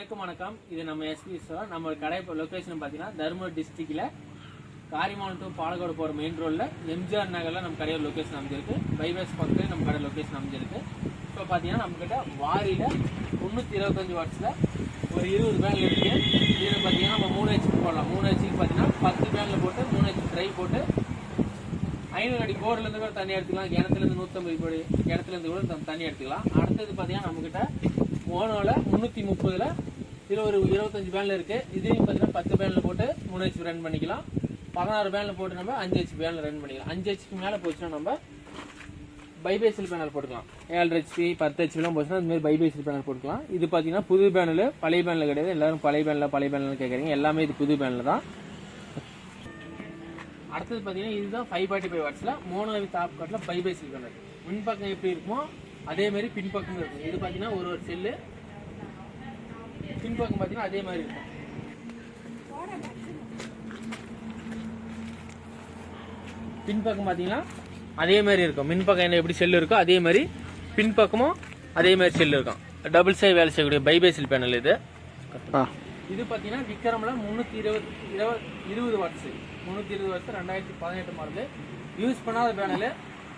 அனைவருக்கும் வணக்கம். இது நம்ம எஸ்பி ஸ்டோர். நம்ம கடை லொக்கேஷன் பார்த்தீங்கன்னா தருமபுரி டிஸ்ட்ரிக்ட்ல காரிமானம் டு பாலக்காடு போகிற மெயின் ரோடில் எம்ஜிஆர் நகரில் நம்ம கடையோட லொக்கேஷன் அமைஞ்சிருக்கு. பைபாஸ் பக்கத்தில் நம்ம கடை லொக்கேஷன் அமைஞ்சிருக்கு. இப்போ பார்த்தீங்கன்னா நம்மக்கிட்ட வாரியில் 325 வாட்ஸில் ஒரு 20 பேனல் இருக்குது. இதில் பார்த்தீங்கன்னா நம்ம 3 ஹெச்பி போடலாம். 3 ஹெச்பிக்கு பார்த்தீங்கன்னா 10 பேனில் போட்டு 3 ஹெச்பி ட்ரை போட்டு 500 அடி போர்லேருந்து கூட தண்ணி எடுத்துக்கலாம். கிணத்துலேருந்து 150 படி கிணத்துலேருந்து கூட தண்ணி எடுத்துக்கலாம். அடுத்தது பார்த்தீங்கன்னா நம்மக்கிட்ட மோனோவில் 330ல் இதில் ஒரு 25 பேனில் இருக்குது. இதையும் பார்த்தீங்கன்னா 10 பேனில் போட்டு 3 ஹெச்பி ரன் பண்ணிக்கலாம். 16 பேனில் போட்டு நம்ம 5 ஹெச்பி பேனில் ரன் பண்ணிக்கலாம். 5 ஹெச்பி மேலே போச்சுன்னா நம்ம பைபேசில் பேனல் போட்டுக்கலாம். 7 ஹெச்பி 10 ஹெச்பிலாம் போச்சுன்னா அதுமாதிரி பைபேசில் பேனல் போட்டுக்கலாம். இது பார்த்தீங்கன்னா புது பேனல், பழைய பேனில் கிடையாது. எல்லாரும் பழைய பேனில் கேட்குறீங்க. எல்லாமே இது புது பேனில் தான். அடுத்தது பார்த்தீங்கன்னா இதுதான் 545 வாட்ஸில் மோனோ வித் ஆப் கட்டில் பைபேசில் பேனல். முன்பக்கம் எப்படி இருக்குமோ அதேமாதிரி பின்பக்கம் இருக்கும். இது பார்த்தீங்கன்னா ஒரு செல்லு, பின்பக்கம் பார்த்தீங்கன்னா அதே மாதிரி இருக்கும். பின்பக்கம் பார்த்தீங்கன்னா அதே மாதிரி இருக்கும். மின்பக்கம் என்ன எப்படி செல்லு இருக்கோ அதே மாதிரி பின்பக்கமும் அதே மாதிரி செல்லு இருக்கும். டபுள் சைடு வேலை செய்யக்கூடிய பைபேசில் பேனல் இது. இது பார்த்தீங்கன்னா விக்ரமில் 320 வாட்ஸு 320 வாட்ஸ் 2018 மாடல். யூஸ் பண்ணாத பேனல்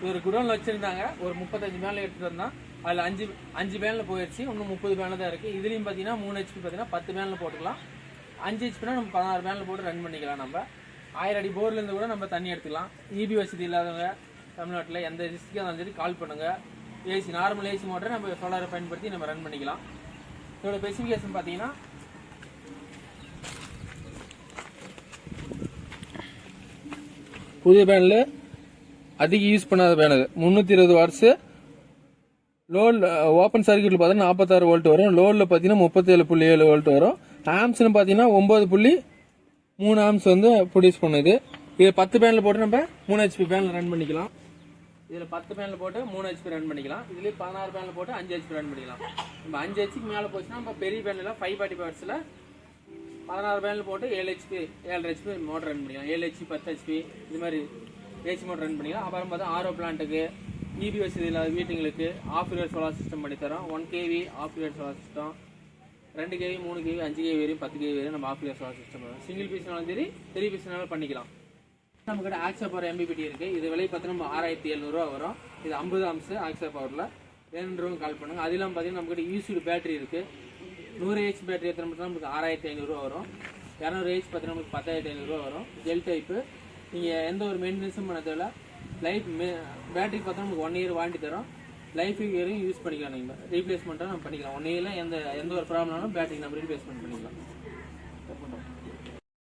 ஒரு குடோனில் வச்சுருந்தாங்க. ஒரு 35 பேனில் எடுத்துகிட்டு வந்தால் அதில் 5 பேனில் போயிடுச்சு. இன்னும் 30 பேனில் தான் இருக்குது. இதுலேயும் பார்த்தீங்கன்னா 3 ஹெச்பி பார்த்தீங்கன்னா 10 பேனில் போட்டுக்கலாம். 5 ஹெச்பினா நம்ம 16 பேனில் போட்டு ரன் பண்ணிக்கலாம். நம்ம 1000 அடி போர்லேருந்து கூட நம்ம தண்ணி எடுத்துக்கலாம். இபி வசதி இல்லாதவங்க தமிழ்நாட்டில் எந்த டிஸ்ட்ரிக்டாக இருந்தாலும் சரி கால் பண்ணுங்கள். ஏசி நார்மல் ஏசி மோட்டரை நம்ம சோலாரை பயன்படுத்தி நம்ம ரன் பண்ணிக்கலாம். இதோட ஸ்பெசிஃபிகேஷன் பார்த்தீங்கன்னா புதிய பேனல், அதிக யூஸ் பண்ணாத பேனல், 320 வாட்ஸு. லோடில் ஓப்பன் சர்க்யூட்டில் பார்த்தீங்கன்னா 46 வோல்ட் வரும். லோடில் பார்த்தீங்கன்னா 37.7 வோல்ட் வரும். ஆம்ஸ்னு பார்த்தீங்கன்னா 9.3 ஆம்ஸ் வந்து ப்ரொடியூஸ் பண்ணுது. இதில் 10 பேனில் போட்டு நம்ம 3 ஹெச்பி பேனில் ரன் பண்ணிக்கலாம். இதில் 10 பேனில் போட்டு 3 ஹெச்பி ரன் பண்ணிக்கலாம். இதுலேயே 16 பேனில் போட்டு 5 ஹெச்பி ரன் பண்ணிக்கலாம். நம்ம 5 ஹெச்பிக்கு மேலே போச்சுன்னா நம்ம பெரிய பேனில் 545 வாட்ஸில் 16 பேனில் போட்டு 7 ஹெச்பி 7 ஹெச்பி மோட்டர் ரன் பண்ணிக்கலாம். 7 ஹெச்பி 10 ஹெச்பி இது மாதிரி ஏசி மோட்டர் ரன் பண்ணிக்கலாம். அப்புறம் பார்த்தா ஆரோ பிளான்ட்டுக்கு, இபி வசதி இல்லாத வீட்டுங்களுக்கு ஆஃப் இயர் சோலார் சிஸ்டம் பண்ணித்தரோம். 1 kV off year solar system, 2 kV 3 kV 5 kV வரையும் 10 kV வரையும் நம்ம ஆஃப் இயர் சோலார் சிஸ்டம் பண்ணுவோம். சிங்கிள் பீஸ்னாலும் சரி 3 பீஸ்னாலும் பண்ணிக்கலாம். நம்ம கிட்ட ஆக்ஸா பவர் MPPT இருக்குது. இது விலை பார்த்தீங்கன்னா 6700 வரும். இது 50 ஆம்ஸ் ஆக்ஸா பவரில் வேணுன்றவங்க கால் பண்ணுங்கள். அது இல்லாமல் பார்த்தீங்கன்னா நம்மக்கிட்ட யூசிடு பேட்டரி இருக்குது. 100 ஹெச் பேட்டரி எத்தனை மட்டும் நமக்கு 6500 வரும். 200 ஹெச் பார்த்தீங்கன்னா நமக்கு 10500 வரும். Gel type. நீங்கள் எந்த ஒரு மெயின்டெனன்ஸும் பண்ண தேவையில்ல. லைஃப் பேட்டரி பார்த்தா நமக்கு 1 இயர் வாரண்டி தரோம். லைஃப் வரையும் யூஸ் பண்ணிக்கலாம். நீங்கள் ரீப்ளேஸ்மெண்ட்டாக நம்ம பண்ணிக்கலாம். 1 இயரில் எந்த ஒரு ப்ராப்ளம்னாலும் பேட்டரி நம்ம ரீப்ளேஸ்மெண்ட் பண்ணிக்கலாம்.